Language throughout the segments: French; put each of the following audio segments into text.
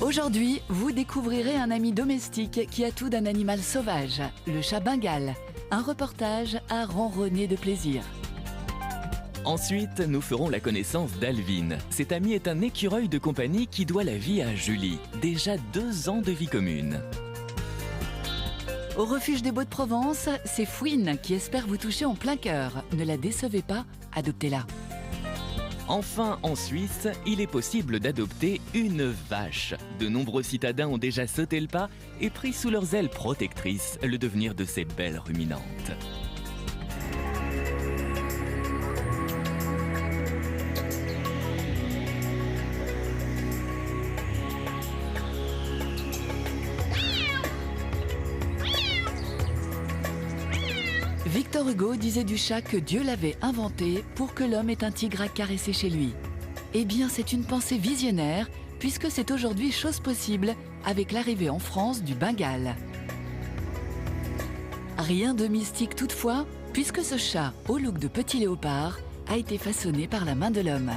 Aujourd'hui, vous découvrirez un ami domestique qui a tout d'un animal sauvage, le chat bengale. Un reportage à ronronner de plaisir. Ensuite, nous ferons la connaissance d'Alvin. Cet ami est un écureuil de compagnie qui doit la vie à Julie. Déjà 2 ans de vie commune. Au refuge des Baux-de-Provence, c'est Fouine qui espère vous toucher en plein cœur. Ne la décevez pas, adoptez-la. Enfin, en Suisse, il est possible d'adopter une vache. De nombreux citadins ont déjà sauté le pas et pris sous leurs ailes protectrices le devenir de ces belles ruminantes. Victor Hugo disait du chat que Dieu l'avait inventé pour que l'homme ait un tigre à caresser chez lui. Eh bien, c'est une pensée visionnaire, puisque c'est aujourd'hui chose possible avec l'arrivée en France du Bengale. Rien de mystique toutefois, puisque ce chat au look de petit léopard a été façonné par la main de l'homme.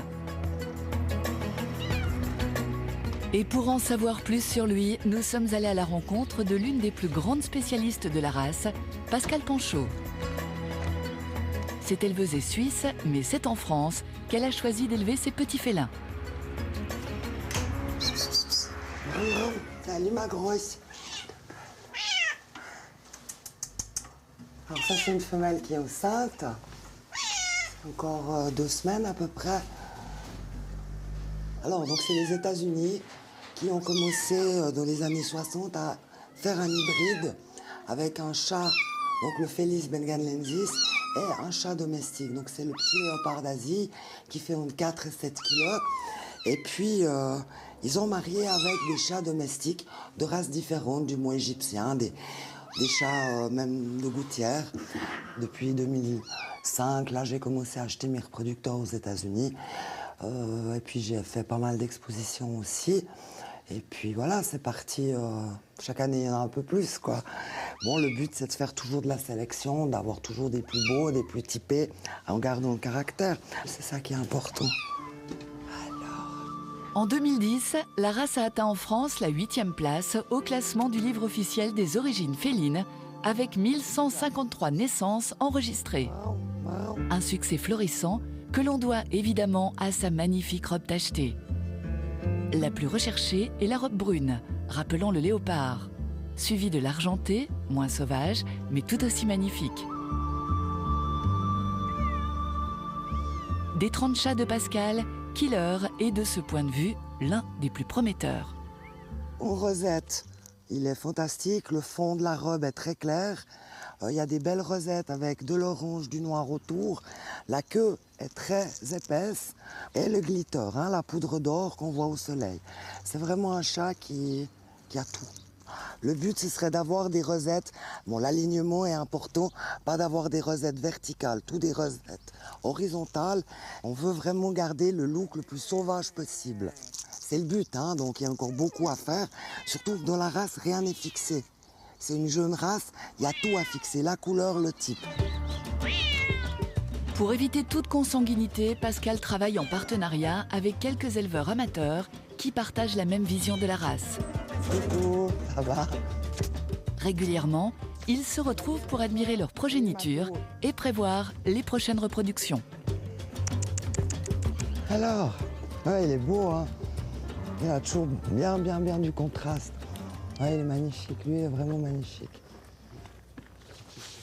Et pour en savoir plus sur lui, nous sommes allés à la rencontre de l'une des plus grandes spécialistes de la race, Pascale Panchaud. Cette éleveuse est suisse, mais c'est en France qu'elle a choisi d'élever ses petits félins. Salut ma grosse. Alors ça c'est une femelle qui est enceinte. Encore 2 semaines à peu près. Alors donc c'est les États-Unis qui ont commencé dans les années 60 à faire un hybride avec un chat, donc le Felis bengalensis, et un chat domestique. Donc c'est le petit léopard d'Asie qui fait entre 4 et 7 kilos. Et puis ils ont marié avec des chats domestiques de races différentes, du mont égyptien, des chats même de gouttière. Depuis 2005, là j'ai commencé à acheter mes reproducteurs aux États-Unis. Et puis j'ai fait pas mal d'expositions aussi. Et puis voilà, c'est parti. Chaque année, il y en a un peu plus, quoi. Bon, le but, c'est de faire toujours de la sélection, d'avoir toujours des plus beaux, des plus typés, en gardant le caractère. C'est ça qui est important. En 2010, la race a atteint en France la 8e place au classement du livre officiel des origines félines, avec 1153 naissances enregistrées. Un succès florissant que l'on doit évidemment à sa magnifique robe tachetée. La plus recherchée est la robe brune, rappelant le léopard, suivie de l'argenté, moins sauvage, mais tout aussi magnifique. Des 30 chats de Pascale, Killer est de ce point de vue l'un des plus prometteurs. En rosette, il est fantastique, le fond de la robe est très clair. Il y a des belles rosettes avec de l'orange, du noir autour. La queue est très épaisse. Et le glitter, la poudre d'or qu'on voit au soleil. C'est vraiment un chat qui a tout. Le but, ce serait d'avoir des rosettes. Bon, l'alignement est important, pas d'avoir des rosettes verticales, tout des rosettes horizontales. On veut vraiment garder le look le plus sauvage possible. C'est le but, donc il y a encore beaucoup à faire. Surtout que dans la race, rien n'est fixé. C'est une jeune race, il y a tout à fixer, la couleur, le type. Pour éviter toute consanguinité, Pascale travaille en partenariat avec quelques éleveurs amateurs qui partagent la même vision de la race. Coucou, ça va? Régulièrement, ils se retrouvent pour admirer leur progéniture et prévoir les prochaines reproductions. Alors, ouais, il est beau, Il a toujours bien du contraste. Ouais, il est magnifique, lui, il est vraiment magnifique.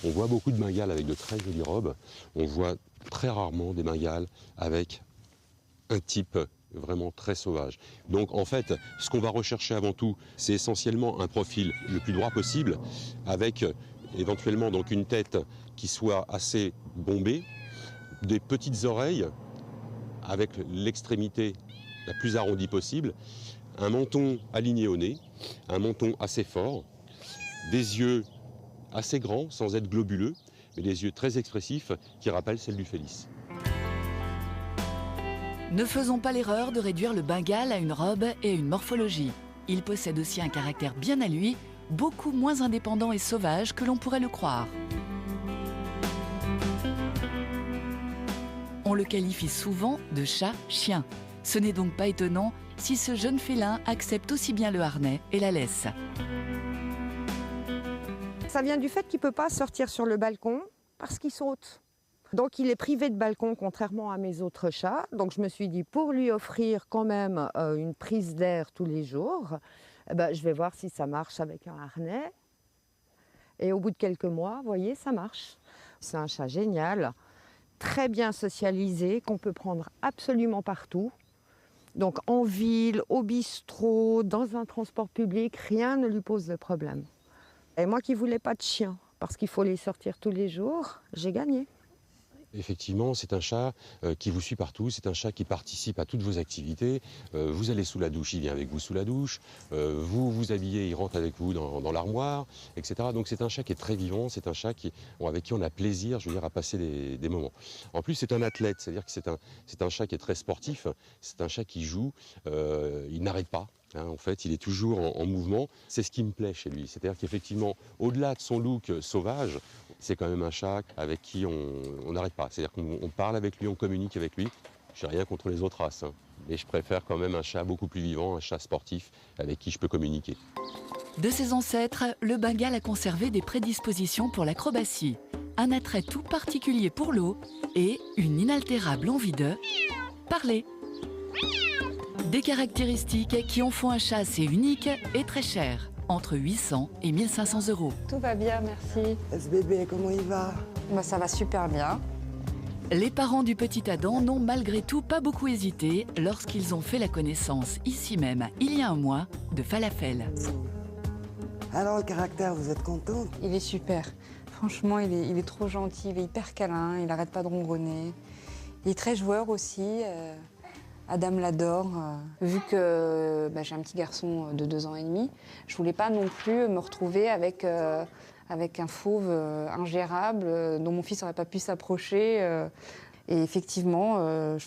On voit beaucoup de bengales avec de très jolies robes. On voit très rarement des bengales avec un type vraiment très sauvage. Donc en fait, ce qu'on va rechercher avant tout, c'est essentiellement un profil le plus droit possible, avec éventuellement donc une tête qui soit assez bombée, des petites oreilles avec l'extrémité la plus arrondie possible, un menton aligné au nez, un menton assez fort, des yeux assez grands sans être globuleux, mais des yeux très expressifs qui rappellent celles du Felis. Ne faisons pas l'erreur de réduire le bengale à une robe et à une morphologie. Il possède aussi un caractère bien à lui, beaucoup moins indépendant et sauvage que l'on pourrait le croire. On le qualifie souvent de chat-chien. Ce n'est donc pas étonnant si ce jeune félin accepte aussi bien le harnais et la laisse. Ça vient du fait qu'il ne peut pas sortir sur le balcon parce qu'il saute. Donc il est privé de balcon contrairement à mes autres chats. Donc je me suis dit pour lui offrir quand même une prise d'air tous les jours, je vais voir si ça marche avec un harnais. Et au bout de quelques mois, vous voyez, ça marche. C'est un chat génial, très bien socialisé, qu'on peut prendre absolument partout. Donc en ville, au bistrot, dans un transport public, rien ne lui pose de problème. Et moi qui ne voulais pas de chien, parce qu'il faut les sortir tous les jours, j'ai gagné. Effectivement, c'est un chat qui vous suit partout, c'est un chat qui participe à toutes vos activités. Vous allez sous la douche, il vient avec vous sous la douche. Vous vous habillez, il rentre avec vous dans l'armoire, etc. Donc c'est un chat qui est très vivant, c'est un chat avec qui on a plaisir, je veux dire, à passer des moments. En plus, c'est un athlète, c'est-à-dire que c'est un chat qui est très sportif, c'est un chat qui joue, il n'arrête pas. En fait, il est toujours en mouvement. C'est ce qui me plaît chez lui. C'est-à-dire qu'effectivement, au-delà de son look sauvage, c'est quand même un chat avec qui on n'arrête pas. C'est-à-dire qu'on parle avec lui, on communique avec lui. Je n'ai rien contre les autres races, mais je préfère quand même un chat beaucoup plus vivant, un chat sportif avec qui je peux communiquer. De ses ancêtres, le Bengale a conservé des prédispositions pour l'acrobatie, un attrait tout particulier pour l'eau et une inaltérable envie de parler. Des caractéristiques qui en font un chat assez unique et très cher, entre 800 et 1500 €. Tout va bien, merci. Ce bébé, comment il va? Ça va super bien. Les parents du petit Adam n'ont malgré tout pas beaucoup hésité lorsqu'ils ont fait la connaissance, ici même, il y a un mois, de Falafel. Alors le caractère, vous êtes contente? Il est super. Franchement, il est trop gentil, il est hyper câlin, il n'arrête pas de ronronner. Il est très joueur aussi. Adam l'adore. Vu que j'ai un petit garçon de 2 ans et demi, je voulais pas non plus me retrouver avec un fauve ingérable dont mon fils n'aurait pas pu s'approcher. Et effectivement,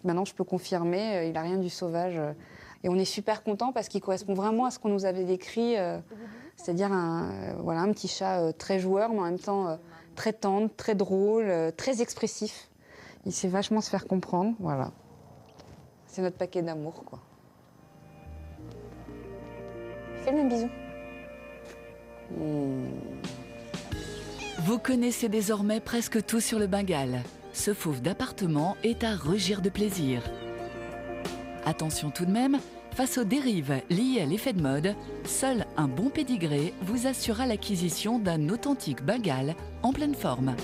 maintenant je peux confirmer, il n'a rien du sauvage. Et on est super contents parce qu'il correspond vraiment à ce qu'on nous avait décrit, c'est-à-dire un petit chat très joueur, mais en même temps très tendre, très drôle, très expressif. Il sait vachement se faire comprendre, voilà. C'est notre paquet d'amour, quoi. Fais-lui un bisou. Vous connaissez désormais presque tout sur le Bengale. Ce fauve d'appartement est à rugir de plaisir. Attention tout de même, face aux dérives liées à l'effet de mode, seul un bon pédigré vous assurera l'acquisition d'un authentique Bengale en pleine forme.